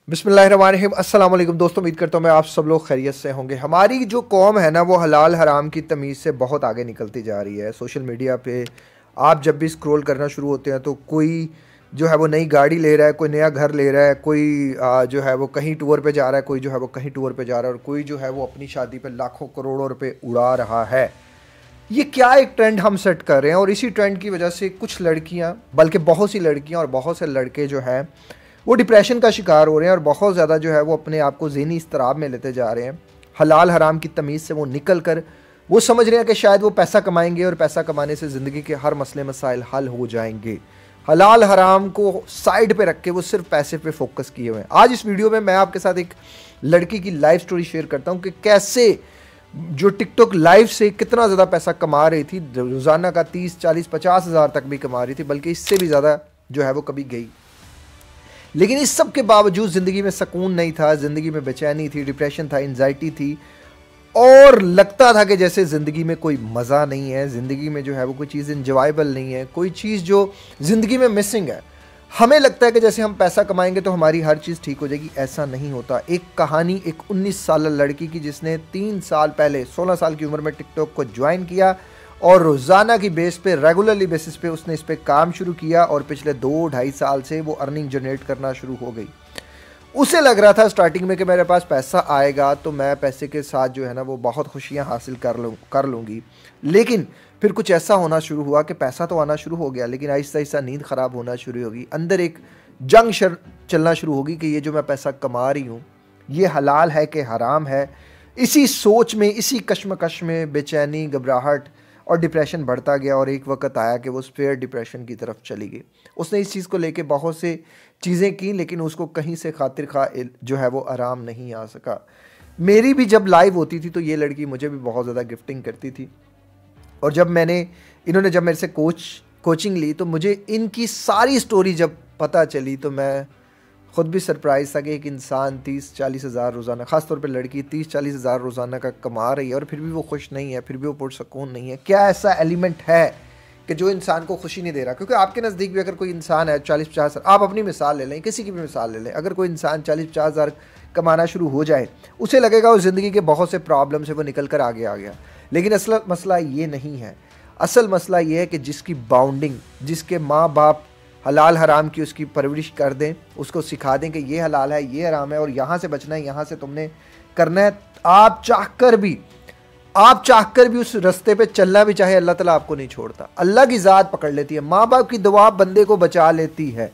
बिस्मिल्लाहिर्रहमानिर्रहीम। अस्सलाम वालेकुम दोस्तों, उम्मीद करता हूँ मैं आप सब लोग खैरियत से होंगे। हमारी जो कौम है ना, वो हलाल हराम की तमीज़ से बहुत आगे निकलती जा रही है। सोशल मीडिया पे आप जब भी स्क्रॉल करना शुरू होते हैं तो कोई जो है वो नई गाड़ी ले रहा है, कोई नया घर ले रहा है, कोई जो है वो कहीं टूर पे जा रहा है, कोई जो है वो कहीं टूर पे जा रहा है, और कोई जो है वो अपनी शादी पे लाखों करोड़ों रुपए उड़ा रहा है। ये क्या एक ट्रेंड हम सेट कर रहे हैं, और इसी ट्रेंड की वजह से कुछ लड़कियां, बल्कि बहुत सी लड़कियां और बहुत से लड़के जो हैं वो डिप्रेशन का शिकार हो रहे हैं, और बहुत ज़्यादा जो है वो अपने आप को ज़हनी इस्तराब में लेते जा रहे हैं। हलाल हराम की तमीज़ से वो निकल कर वो समझ रहे हैं कि शायद वो पैसा कमाएंगे और पैसा कमाने से ज़िंदगी के हर मसले मसाइल हल हो जाएंगे। हलाल हराम को साइड पे रख के वो सिर्फ पैसे पे फोकस किए हुए हैं। आज इस वीडियो में मैं आपके साथ एक लड़की की लाइफ स्टोरी शेयर करता हूँ कि कैसे जो टिकटॉक लाइव से कितना ज़्यादा पैसा कमा रही थी, रोज़ाना का 30, 40, 50 हज़ार तक भी कमा रही थी, बल्कि इससे भी ज़्यादा जो है वो कभी गई। लेकिन इस सब के बावजूद ज़िंदगी में सुकून नहीं था, ज़िंदगी में बेचैनी थी, डिप्रेशन था, एंजाइटी थी, और लगता था कि जैसे ज़िंदगी में कोई मज़ा नहीं है, ज़िंदगी में जो है वो कोई चीज़ इंजॉयबल नहीं है, कोई चीज़ जो ज़िंदगी में मिसिंग है। हमें लगता है कि जैसे हम पैसा कमाएंगे तो हमारी हर चीज़ ठीक हो जाएगी। ऐसा नहीं होता। एक कहानी एक 19 साल लड़की की, जिसने 3 साल पहले 16 साल की उम्र में टिकटॉक को ज्वाइन किया और रोज़ाना की बेस पे, रेगुलरली बेसिस पे उसने इस पर काम शुरू किया, और पिछले 2-2.5 साल से वो अर्निंग जनरेट करना शुरू हो गई। उसे लग रहा था स्टार्टिंग में कि मेरे पास पैसा आएगा तो मैं पैसे के साथ जो है ना वो बहुत खुशियां हासिल कर लूँगी। लेकिन फिर कुछ ऐसा होना शुरू हुआ कि पैसा तो आना शुरू हो गया, लेकिन आहिस्ता आहिस्ता नींद ख़राब होना शुरू होगी। अंदर एक जंग चलना शुरू होगी कि ये जो मैं पैसा कमा रही हूँ ये हलाल है कि हराम है। इसी सोच में, इसी कश्मकश में बेचैनी, घबराहट और डिप्रेशन बढ़ता गया, और एक वक्त आया कि वो स्पेयर डिप्रेशन की तरफ चली गई। उसने इस चीज़ को लेके बहुत से चीज़ें की, लेकिन उसको कहीं से खातिर खा जो है वो आराम नहीं आ सका। मेरी भी जब लाइव होती थी तो ये लड़की मुझे भी बहुत ज़्यादा गिफ्टिंग करती थी, और जब इन्होंने जब मेरे से कोचिंग ली तो मुझे इनकी सारी स्टोरी जब पता चली तो मैं ख़ुद भी सरप्राइज़ था कि एक इंसान 30-40 हज़ार रोज़ाना, ख़ासतौर पे लड़की 30-40 हज़ार रोज़ाना का कमा रही है और फिर भी वो खुश नहीं है, फिर भी वो पुरसकून नहीं है। क्या ऐसा एलिमेंट है कि जो इंसान को खुशी नहीं दे रहा? क्योंकि आपके नज़दीक भी अगर कोई इंसान है 40-50 हज़ार, आप अपनी मिसाल ले लें, किसी की भी मिसाल ले लें, अगर कोई इंसान 40-50 हज़ार कमाना शुरू हो जाए, उसे लगेगा वो ज़िंदगी के बहुत से प्रॉब्लम से वो निकल कर आगे आ गया। लेकिन असल मसला ये नहीं है। असल मसला ये है कि जिसकी बाउंडिंग, जिसके माँ बाप हलाल हराम की उसकी परवरिश कर दें, उसको सिखा दें कि ये हलाल है, ये हराम है, और यहाँ से बचना है, यहाँ से तुमने करना है। आप चाहकर भी उस रास्ते पे चलना भी चाहे, अल्लाह ताला आपको नहीं छोड़ता। अल्लाह की ज़ात पकड़ लेती है, माँ बाप की दुआ बंदे को बचा लेती है।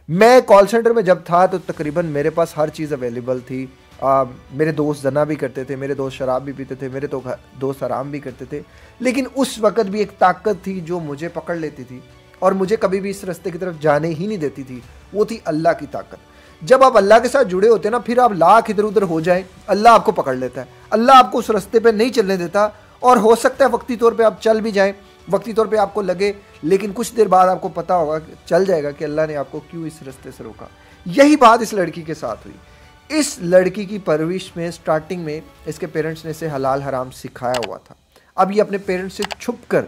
मैं कॉल सेंटर में जब था तो तकरीबन मेरे पास हर चीज़ अवेलेबल थी। मेरे दोस्त जना भी करते थे, मेरे दोस्त शराब भी पीते थे, मेरे तो दोस्त हराम भी करते थे, लेकिन उस वक़्त भी एक ताकत थी जो मुझे पकड़ लेती थी और मुझे कभी भी इस रास्ते की तरफ जाने ही नहीं देती थी। वो थी अल्लाह की ताकत। जब आप अल्लाह के साथ जुड़े होते हैं ना, फिर आप लाख इधर उधर हो जाएं, अल्लाह आपको पकड़ लेता है। अल्लाह आपको उस रास्ते पे नहीं चलने देता, और हो सकता है वक्ती तौर पे आप चल भी जाएं, वक्ती तौर पे आपको लगे, लेकिन कुछ देर बाद आपको पता होगा, चल जाएगा कि अल्लाह ने आपको क्यों इस रास्ते से रोका। यही बात इस लड़की के साथ हुई। इस लड़की की परवरिश में स्टार्टिंग में इसके पेरेंट्स ने इसे हलाल हराम सिखाया हुआ था। अब ये अपने पेरेंट्स से छुप कर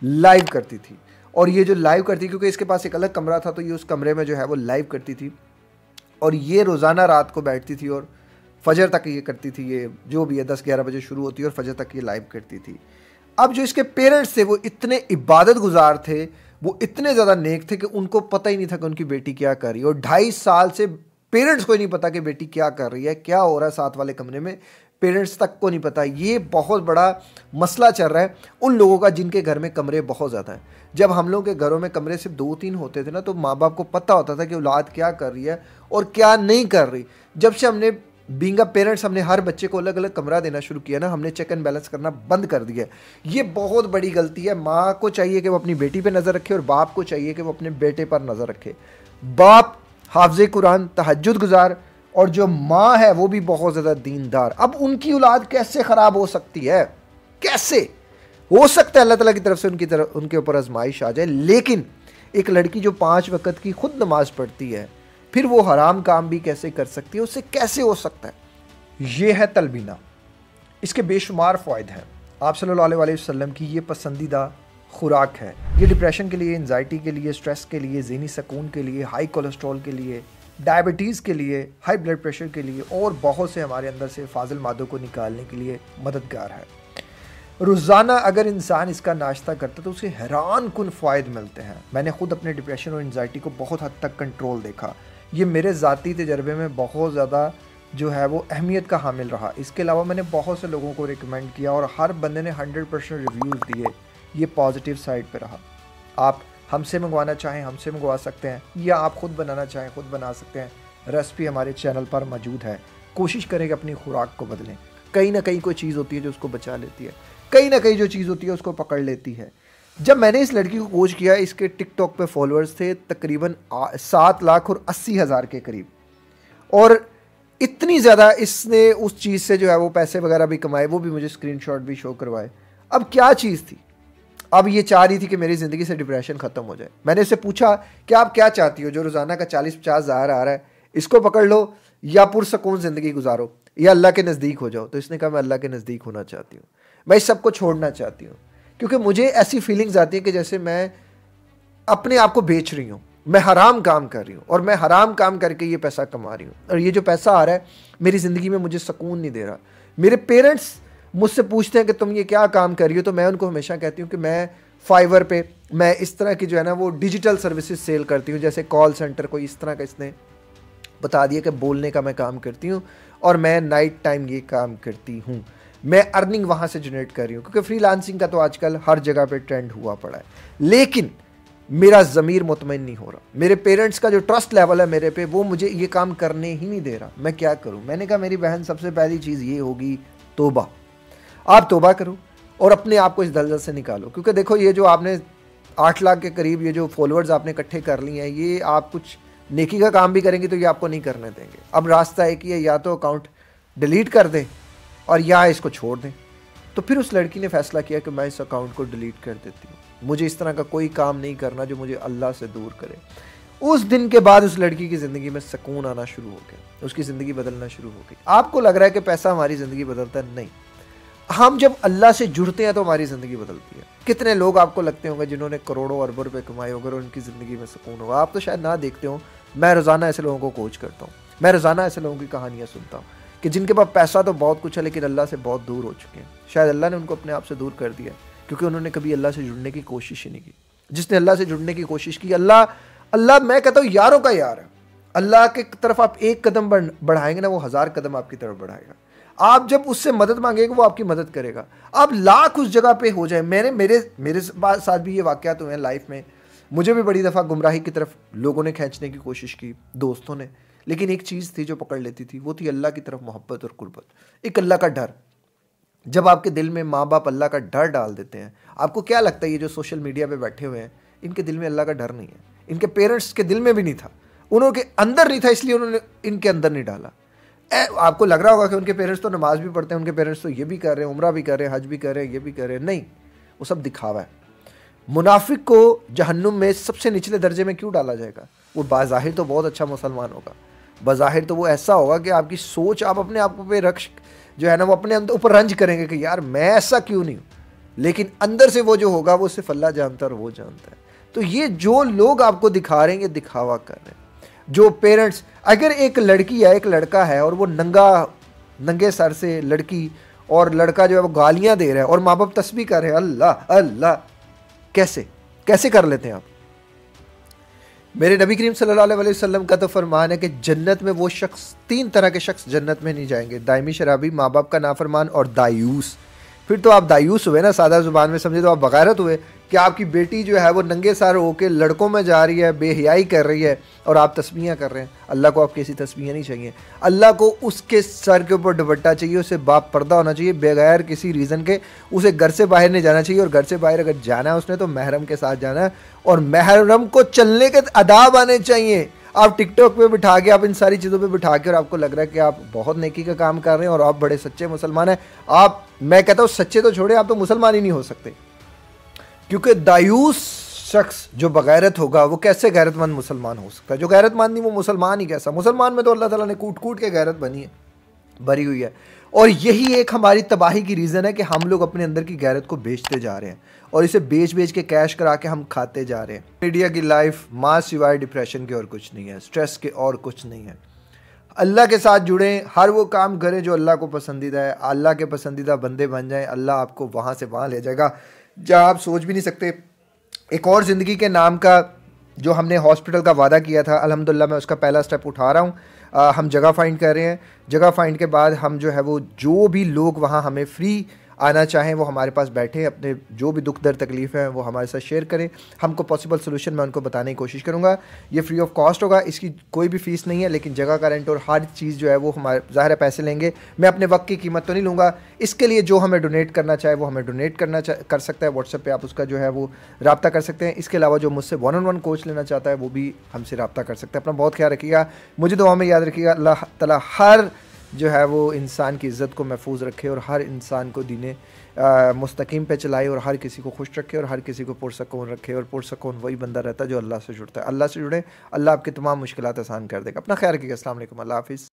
लाइव करती थी, और ये जो लाइव करती, क्योंकि इसके पास एक अलग कमरा था तो ये उस कमरे में जो है वो लाइव करती थी, और ये रोज़ाना रात को बैठती थी और फजर तक ये करती थी। ये जो भी है 10-11 बजे शुरू होती है और फजर तक ये लाइव करती थी। अब जो इसके पेरेंट्स थे वो इतने इबादत गुजार थे, वो इतने ज़्यादा नेक थे कि उनको पता ही नहीं था कि उनकी बेटी क्या कर रही है, और 2.5 साल से पेरेंट्स को ही नहीं पता कि बेटी क्या कर रही है, क्या हो रहा है साथ वाले कमरे में, पेरेंट्स तक को नहीं पता। ये बहुत बड़ा मसला चल रहा है उन लोगों का जिनके घर में कमरे बहुत ज़्यादा हैं। जब हम लोगों के घरों में कमरे सिर्फ 2-3 होते थे ना, तो माँ बाप को पता होता था कि औलाद क्या कर रही है और क्या नहीं कर रही। जब से हमने बीइंग अ पेरेंट्स हमने हर बच्चे को अलग अलग कमरा देना शुरू किया ना, हमने चेक एंड बैलेंस करना बंद कर दिया। ये बहुत बड़ी गलती है। माँ को चाहिए कि वो अपनी बेटी पर नज़र रखे, और बाप को चाहिए कि वो अपने बेटे पर नज़र रखे। बाप हाफ़िज़ कुरान, तहज्जुद गुजार, और जो माँ है वो भी बहुत ज़्यादा दीनदार। अब उनकी औलाद कैसे ख़राब हो सकती है? कैसे हो सकता है अल्लाह ताला की तरफ से उनके ऊपर आजमाइश आ जाए। लेकिन एक लड़की जो 5 वक़्त की खुद नमाज पढ़ती है, फिर वो हराम काम भी कैसे कर सकती है? उससे कैसे हो सकता है? ये है तलबीना। इसके बेशुमार फ़ायदे हैं। आप सल्लल्लाहु अलैहि वसल्लम की ये पसंदीदा खुराक है। ये डिप्रेशन के लिए, एंजाइटी के लिए, स्ट्रेस के लिए, ज़हनी सुकून के लिए, हाई कोलेस्ट्रॉल के लिए, डायबिटीज़ के लिए, हाई ब्लड प्रेशर के लिए और बहुत से हमारे अंदर से फाजिल मादों को निकालने के लिए मददगार है। रोज़ाना अगर इंसान इसका नाश्ता करता है तो उसे हैरान कुन फ़ायदे मिलते हैं। मैंने ख़ुद अपने डिप्रेशन और एंजाइटी को बहुत हद तक कंट्रोल देखा। ये मेरे ज़ाती तजर्बे में बहुत ज़्यादा जो है वो अहमियत का हामिल रहा। इसके अलावा मैंने बहुत से लोगों को रिकमेंड किया और हर बंदे ने 100% रिव्यूज़ दिए। ये पॉजिटिव साइड पे रहा। आप हमसे मंगवाना चाहें हमसे मंगवा सकते हैं, या आप ख़ुद बनाना चाहें ख़ुद बना सकते हैं। रेसिपी हमारे चैनल पर मौजूद है। कोशिश करें कि अपनी खुराक को बदलें। कहीं ना कहीं कोई चीज़ होती है जो उसको बचा लेती है, कहीं ना कहीं जो चीज़ होती है उसको पकड़ लेती है। जब मैंने इस लड़की को कोच किया, इसके टिकटॉक पे फॉलोअर्स थे तकरीबन 7,80,000 के करीब, और इतनी ज़्यादा इसने उस चीज़ से जो है वो पैसे वगैरह भी कमाए, वो भी मुझे स्क्रीनशॉट भी शो करवाए। अब क्या चीज़ थी, अब ये चाह रही थी कि मेरी ज़िंदगी से डिप्रेशन ख़त्म हो जाए। मैंने इससे पूछा कि आप क्या चाहती हो, जो रोज़ाना का 40-50 हज़ार आ रहा है इसको पकड़ लो, या पुरसकून ज़िंदगी गुजारो, या अल्लाह के नज़दीक हो जाओ। तो इसने कहा मैं अल्लाह के नज़दीक होना चाहती हूँ, मैं इस सब को छोड़ना चाहती हूँ, क्योंकि मुझे ऐसी फीलिंग्स आती है कि जैसे मैं अपने आप को बेच रही हूँ, मैं हराम काम कर रही हूँ, और मैं हराम काम करके ये पैसा कमा रही हूँ, और ये जो पैसा आ रहा है मेरी ज़िंदगी में मुझे सुकून नहीं दे रहा। मेरे पेरेंट्स मुझसे पूछते हैं कि तुम ये क्या काम कर रही हो, तो मैं उनको हमेशा कहती हूँ कि मैं फाइवर पे मैं इस तरह की जो है ना वो डिजिटल सर्विसेज सेल करती हूँ, जैसे कॉल सेंटर, कोई इस तरह का इसने बता दिया कि बोलने का मैं काम करती हूँ, और मैं नाइट टाइम ये काम करती हूँ। मैं अर्निंग वहाँ से जनरेट कर रही हूँ, क्योंकि फ्रीलांसिंग का तो आजकल हर जगह पे ट्रेंड हुआ पड़ा है। लेकिन मेरा ज़मीर मुतमईन नहीं हो रहा, मेरे पेरेंट्स का जो ट्रस्ट लेवल है मेरे पे, वो मुझे ये काम करने ही नहीं दे रहा। मैं क्या करूँ? मैंने कहा मेरी बहन, सबसे पहली चीज़ ये होगी तौबा। आप तौबा करो और अपने आप को इस दलदल से निकालो, क्योंकि देखो ये जो आपने 8 लाख के करीब ये जो फॉलोअर्स आपने इकट्ठे कर लिए हैं, ये आप कुछ नेकी का काम भी करेंगे तो ये आपको नहीं करने देंगे। अब रास्ता एक ही है, या तो अकाउंट डिलीट कर दें और या इसको छोड़ दें। तो फिर उस लड़की ने फैसला किया कि मैं इस अकाउंट को डिलीट कर देती हूँ, मुझे इस तरह का कोई काम नहीं करना जो मुझे अल्लाह से दूर करे। उस दिन के बाद उस लड़की की ज़िंदगी में सुकून आना शुरू हो गया, उसकी ज़िंदगी बदलना शुरू हो गई। आपको लग रहा है कि पैसा हमारी ज़िंदगी बदलता है? नहीं, हम जब अल्लाह से जुड़ते हैं तो हमारी ज़िंदगी बदलती है। कितने लोग आपको लगते होंगे जिन्होंने करोड़ों अरबों रुपए कमाए होंगे और उनकी ज़िंदगी में सुकून होगा? आप तो शायद ना देखते हो। मैं रोज़ाना ऐसे लोगों को कोच करता हूँ, मैं रोज़ाना ऐसे लोगों की कहानियाँ सुनता हूँ कि जिनके पास पैसा तो बहुत कुछ है लेकिन अल्लाह से बहुत दूर हो चुके हैं। शायद अल्लाह ने उनको अपने आप से दूर कर दिया क्योंकि उन्होंने कभी अल्लाह से जुड़ने की कोशिश ही नहीं की। जिसने अल्लाह से जुड़ने की कोशिश की, अल्लाह मैं कहता हूँ यारों का यार है। अल्लाह के तरफ आप एक कदम बढ़ाएंगे ना, वो 1000 कदम आपकी तरफ बढ़ाएगा। आप जब उससे मदद मांगेंगे वो आपकी मदद करेगा। आप लाख उस जगह पे हो जाए। मेरे साथ भी ये वाक़यात हुए हैं लाइफ में। मुझे भी बड़ी दफ़ा गुमराही की तरफ लोगों ने खींचने की कोशिश की, दोस्तों ने, लेकिन एक चीज़ थी जो पकड़ लेती थी, वो थी अल्लाह की तरफ मोहब्बत और कुर्बत, एक अल्लाह का डर। जब आपके दिल में माँ बाप अल्लाह का डर डाल देते हैं, आपको क्या लगता है ये जो सोशल मीडिया पे बैठे हुए हैं इनके दिल में अल्लाह का डर नहीं है, इनके पेरेंट्स के दिल में भी नहीं था, उन्होंने अंदर नहीं था इसलिए उन्होंने इनके अंदर नहीं डाला। आपको लग रहा होगा कि उनके पेरेंट्स तो नमाज भी पढ़ते हैं, उनके पेरेंट्स तो ये भी कर रहे हैं, उम्रा भी कर रहे हैं, हज भी कर रहे हैं, ये भी कर रहे हैं। नहीं, वो सब दिखावा है। मुनाफिक को जहन्नुम में सबसे निचले दर्जे में क्यों डाला जाएगा? वो बाज़ाहिर तो बहुत अच्छा मुसलमान होगा, बाज़ाहिर तो वो ऐसा होगा कि आपकी सोच, आप अपने आप पे रक्ष जो है ना वो अपने अंदर ऊपर रंज करेंगे कि यार मैं ऐसा क्यों नहीं हूँ, लेकिन अंदर से वो जो होगा वो सिर्फ अल्लाह जानता है और वो जानता है। तो ये जो लोग आपको दिखा रहे हैं ये दिखावा कर रहे हैं। जो पेरेंट्स, अगर एक लड़की है एक लड़का है और वो नंगे सर से लड़की और लड़का जो है वो गालियाँ दे रहा है और माँ बाप तस्बीह कर रहे हैं अल्लाह अल्लाह, कैसे कर लेते हैं आप? मेरे नबी करीम सल्लल्लाहु अलैहि वसल्लम का तो फरमान है कि जन्नत में वो शख्स, 3 तरह के शख्स जन्नत में नहीं जाएंगे, दायमी शराबी, माँ बाप का नाफरमान और दायूस। फिर तो आप दायूस हुए ना, सादा ज़ुबान में समझे तो आप बगैरत हुए कि आपकी बेटी जो है वो नंगे सर होकर लड़कों में जा रही है, बेहयाई कर रही है और आप तस्बीहां कर रहे हैं। अल्लाह को आपकी ऐसी तस्बीहां नहीं चाहिए। अल्लाह को उसके सर के ऊपर दुपट्टा चाहिए, उसे बाप पर्दा होना चाहिए, बगैर किसी रीज़न के उसे घर से बाहर नहीं जाना चाहिए, और घर से बाहर अगर जाना है उसने तो महरम के साथ जाना है, और महरम को चलने के आदाब आने चाहिए। आप टिकटॉक पे बिठा के, आप इन सारी चीज़ों पे बिठा के और आपको लग रहा है कि आप बहुत नेकी का काम कर रहे हैं और आप बड़े सच्चे मुसलमान हैं। आप, मैं कहता हूँ सच्चे तो छोड़े, आप तो मुसलमान ही नहीं हो सकते, क्योंकि दायूस शख्स जो बगैरत होगा वो कैसे गैरतमंद मुसलमान हो सकता है? जो गैरतमंद नहीं वो मुसलमान ही कैसा? मुसलमान में तो अल्लाह ताला ने कूट कूट के गैरत बनी है। भरी हुई है। और यही एक हमारी तबाही की रीज़न है कि हम लोग अपने अंदर की गैरत को बेचते जा रहे हैं और इसे बेच बेच के कैश करा के हम खाते जा रहे हैं। मीडिया की लाइफ माँ सिवाय डिप्रेशन के और कुछ नहीं है, स्ट्रेस के और कुछ नहीं है। अल्लाह के साथ जुड़ें, हर वो काम करें जो अल्लाह को पसंदीदा है, अल्लाह के पसंदीदा बंदे बन जाएं, अल्लाह आपको वहाँ से वहाँ ले जाएगा जहाँ आप सोच भी नहीं सकते। एक और ज़िंदगी के नाम का जो हमने हॉस्पिटल का वादा किया था, अल्हम्दुलिल्लाह मैं उसका पहला स्टेप उठा रहा हूँ। हम जगह फाइंड कर रहे हैं। जगह फाइंड के बाद हम जो है वो जो भी लोग वहाँ हमें फ्री आना चाहें वो हमारे पास बैठे, अपने जो भी दुख दर्द तकलीफ़ है वो हमारे साथ शेयर करें। हमको पॉसिबल सोल्यूशन मैं उनको बताने की कोशिश करूँगा। ये फ्री ऑफ कॉस्ट होगा, इसकी कोई भी फ़ीस नहीं है, लेकिन जगह का रेंट और हर चीज़ जो है वो हमारे ज़ाहिर है पैसे लेंगे। मैं अपने वक्त की कीमत तो नहीं लूँगा। इसके लिए जो हमें डोनेट करना चाहे वो हमें डोनेट कर सकता है। व्हाट्सएप पे आप उसका जो है वो रब्ता कर सकते हैं। इसके अलावा जो मुझसे 1-on-1 कोच लेना चाहता है वो भी हमसे रब्ता कर सकता है। अपना बहुत ख्याल रखिएगा, मुझे दुआ में याद रखिएगा। अल्लाह ताला हर जो है वो इंसान की इज़्ज़त को महफूज रखे और हर इंसान को दीने मुस्तकीम पे चलाए और हर किसी को खुश रखे और हर किसी को पुरसकून रखे। और पुरसकून वही बंदा रहता है जो अल्लाह से जुड़ता है। अल्लाह से जुड़े, अल्लाह आपकी तमाम मुश्किलात आसान कर देगा। अपना ख्याल रखिएगा। अस्सलाम वालेकुम, अल्लाह हाफ़िज़।